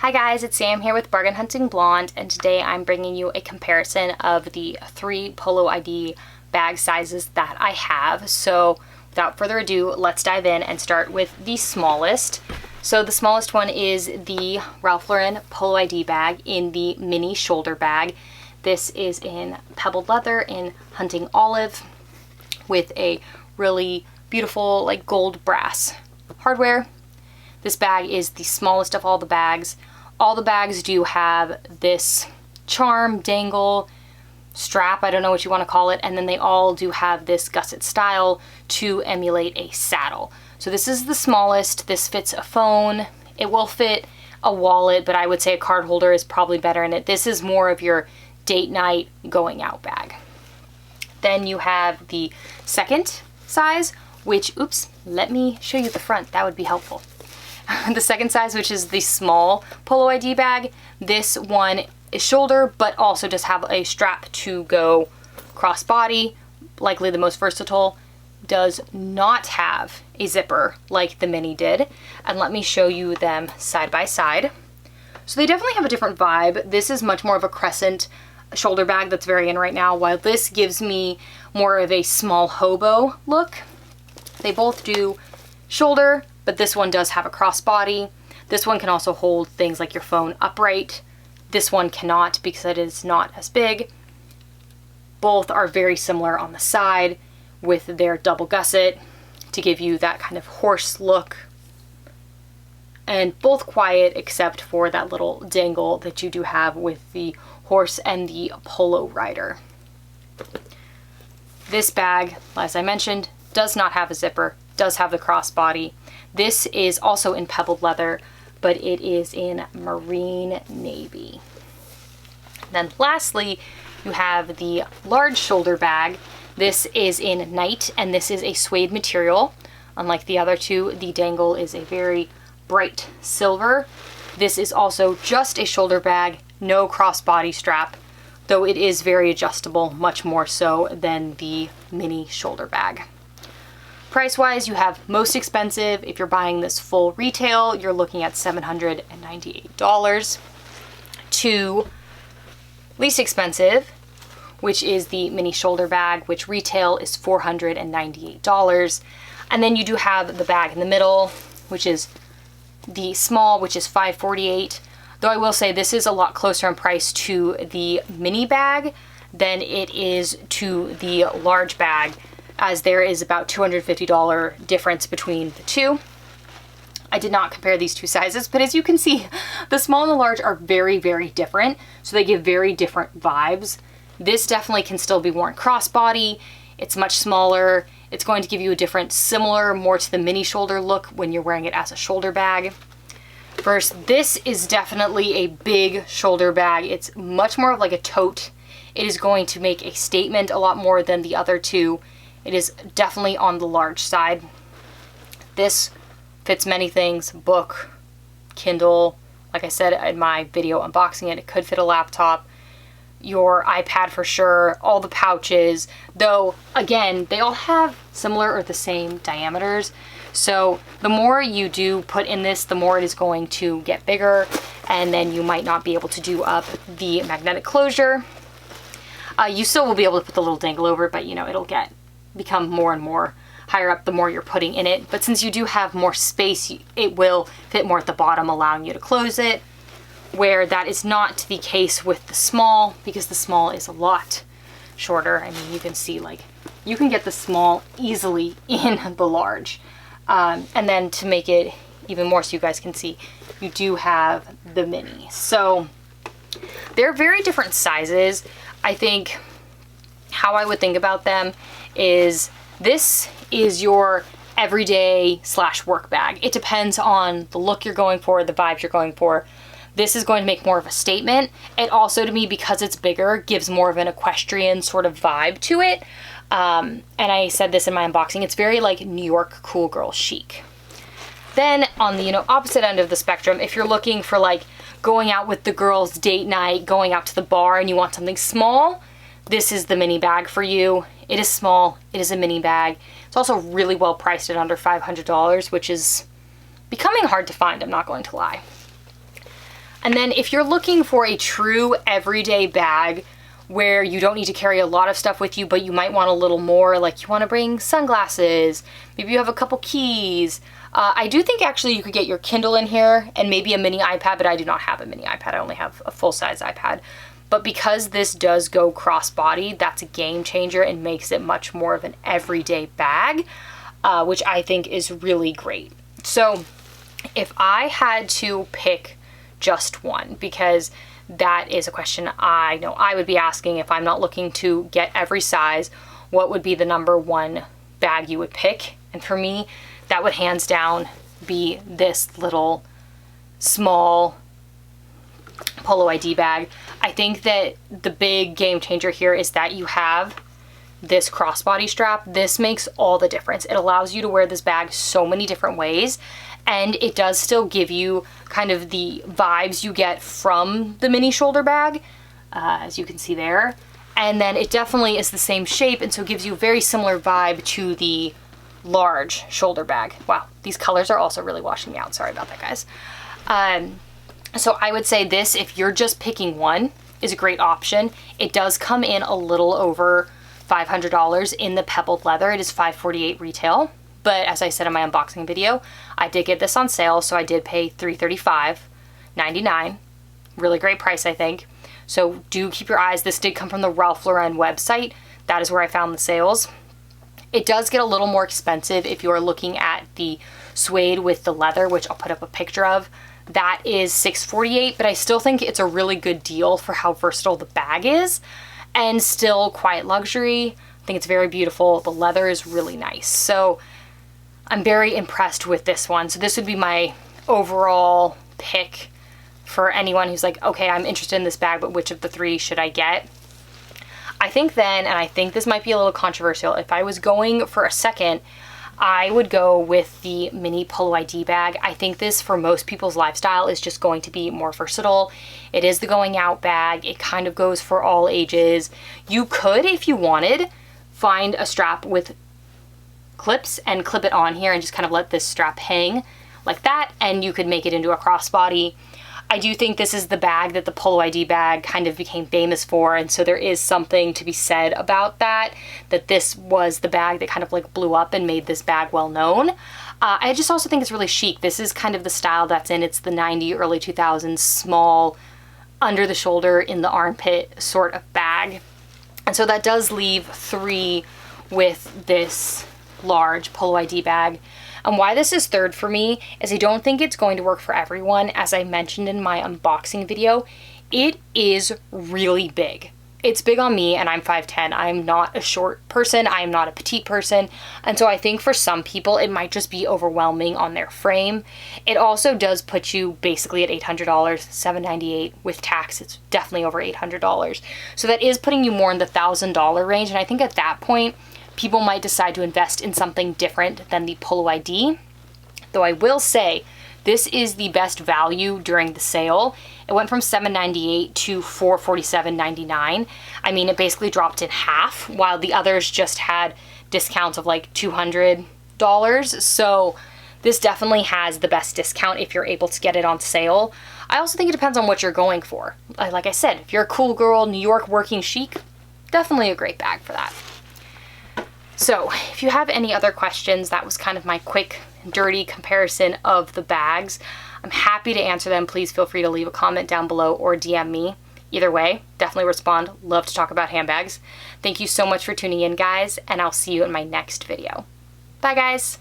Hi guys, it's Sam here with Bargain Hunting Blonde, and today I'm bringing you a comparison of the 3 Polo ID bag sizes that I have. So without further ado, let's dive in and start with the smallest. So the smallest one is the Ralph Lauren Polo ID bag in the mini shoulder bag. This is in pebbled leather in hunting olive with a really beautiful like gold brass hardware. This bag is the smallest of all the bags. All the bags do have this charm, dangle, strap, I don't know what you want to call it, and then they all do have this gusset style to emulate a saddle. So this is the smallest. This fits a phone. It will fit a wallet, but I would say a card holder is probably better in it. This is more of your date night going out bag. Then you have the second size, which, oops, let me show you the front. That would be helpful. The second size, which is the small Polo ID bag. This one is shoulder, but also does have a strap to go crossbody, likely the most versatile. Does not have a zipper like the mini did. And let me show you them side by side. So they definitely have a different vibe. This is much more of a crescent shoulder bag that's very in right now, while this gives me more of a small hobo look. They both do shoulder, but this one does have a crossbody. This one can also hold things like your phone upright. This one cannot because it is not as big. Both are very similar on the side with their double gusset to give you that kind of horse look. And both quiet except for that little dangle that you do have with the horse and the polo rider. This bag, as I mentioned, does not have a zipper, does have the crossbody. This is also in pebbled leather, but it is in marine navy. Then lastly, you have the large shoulder bag. This is in night, and this is a suede material. Unlike the other two, the dangle is a very bright silver. This is also just a shoulder bag, no crossbody strap, though it is very adjustable, much more so than the mini shoulder bag. Price-wise, you have most expensive. If you're buying this full retail, you're looking at $798, to least expensive, which is the mini shoulder bag, which retail is $498. And then you do have the bag in the middle, which is the small, which is $548. Though I will say this is a lot closer in price to the mini bag than it is to the large bag, as there is about $250 difference between the two. I did not compare these two sizes, but as you can see, the small and the large are very, very different. So they give very different vibes. This definitely can still be worn crossbody. It's much smaller. It's going to give you a different, similar, more to the mini shoulder look when you're wearing it as a shoulder bag. First, this is definitely a big shoulder bag. It's much more of like a tote. It is going to make a statement a lot more than the other two. It is definitely on the large side. This fits many things, book, Kindle. Like I said in my video unboxing it, it could fit a laptop, your iPad for sure, all the pouches, though again, they all have similar or the same diameters. So the more you do put in this, the more it is going to get bigger, and then you might not be able to do up the magnetic closure. You still will be able to put the little dangle over it, but you know, it'll become more and more higher up the more you're putting in it. But since you do have more space, it will fit more at the bottom, allowing you to close it, where that is not the case with the small, because the small is a lot shorter. I mean, you can see, like, you can get the small easily in the large. And then to make it even more so you guys can see, you do have the mini. So they're very different sizes. I think how I would think about them is this is your everyday / work bag. It depends on the look you're going for, the vibes you're going for. This is going to make more of a statement. It also, to me, because it's bigger, gives more of an equestrian sort of vibe to it. And I said this in my unboxing, it's very like New York cool girl chic. Then on the, opposite end of the spectrum, if you're looking for like going out with the girls, date night, going out to the bar, and you want something small, this is the mini bag for you. It is small, it is a mini bag. It's also really well priced at under $500, which is becoming hard to find, I'm not going to lie. And then if you're looking for a true everyday bag where you don't need to carry a lot of stuff with you, but you might want a little more, like you want to bring sunglasses, maybe you have a couple keys. I do think actually you could get your Kindle in here and maybe a mini iPad, but I do not have a mini iPad. I only have a full-size iPad. But because this does go crossbody, that's a game changer and makes it much more of an everyday bag, which I think is really great. So if I had to pick just one, because that is a question I know I would be asking if I'm not looking to get every size, what would be the number one bag you would pick? And for me, that would hands down be this little small Polo ID bag. I think that the big game changer here is that you have this crossbody strap. This makes all the difference. It allows you to wear this bag so many different ways, and it does still give you kind of the vibes you get from the mini shoulder bag, as you can see there. And then it definitely is the same shape, and so it gives you a very similar vibe to the large shoulder bag. Wow, these colors are also really washing me out. Sorry about that, guys. So I would say this, if you're just picking one, is a great option. It does come in a little over $500 in the pebbled leather. It is $548 retail. But as I said in my unboxing video, I did get this on sale, so I did pay $335.99. Really great price, I think. So do keep your eyes. This did come from the Ralph Lauren website. That is where I found the sales. It does get a little more expensive if you're looking at the suede with the leather, which I'll put up a picture of. That is $648, but I still think it's a really good deal for how versatile the bag is, and still quiet luxury. I think it's very beautiful. The leather is really nice. So I'm very impressed with this one. So this would be my overall pick for anyone who's like, okay, I'm interested in this bag, but which of the three should I get? I think then, and I think this might be a little controversial, if I was going for a second, I would go with the mini Polo ID bag. I think this, for most people's lifestyle, is just going to be more versatile. It is the going out bag. It kind of goes for all ages. You could, if you wanted, find a strap with clips and clip it on here and just kind of let this strap hang like that, and you could make it into a crossbody. I do think this is the bag that the Polo ID bag kind of became famous for, and so there is something to be said about that, that this was the bag that kind of like blew up and made this bag well known. I just also think it's really chic. This is kind of the style that's in. It's the 90s, early 2000s, small, under the shoulder, in the armpit sort of bag. And so that does leave three with this large Polo ID bag. And why this is third for me is I don't think it's going to work for everyone. As I mentioned in my unboxing video, it is really big. It's big on me, and I'm 5'10". I'm not a short person. I'm not a petite person. And so I think for some people, it might just be overwhelming on their frame. It also does put you basically at $800, $798 with tax. It's definitely over $800. So that is putting you more in the $1,000 range. And I think at that point, people might decide to invest in something different than the Polo ID. Though I will say, this is the best value during the sale. It went from $798 to $447.99. I mean, it basically dropped in half, while the others just had discounts of like $200. So this definitely has the best discount if you're able to get it on sale. I also think it depends on what you're going for. Like I said, if you're a cool girl, New York working chic, definitely a great bag for that. So if you have any other questions, that was kind of my quick, dirty comparison of the bags. I'm happy to answer them. Please feel free to leave a comment down below or DM me. Either way, definitely respond. Love to talk about handbags. Thank you so much for tuning in, guys, and I'll see you in my next video. Bye, guys.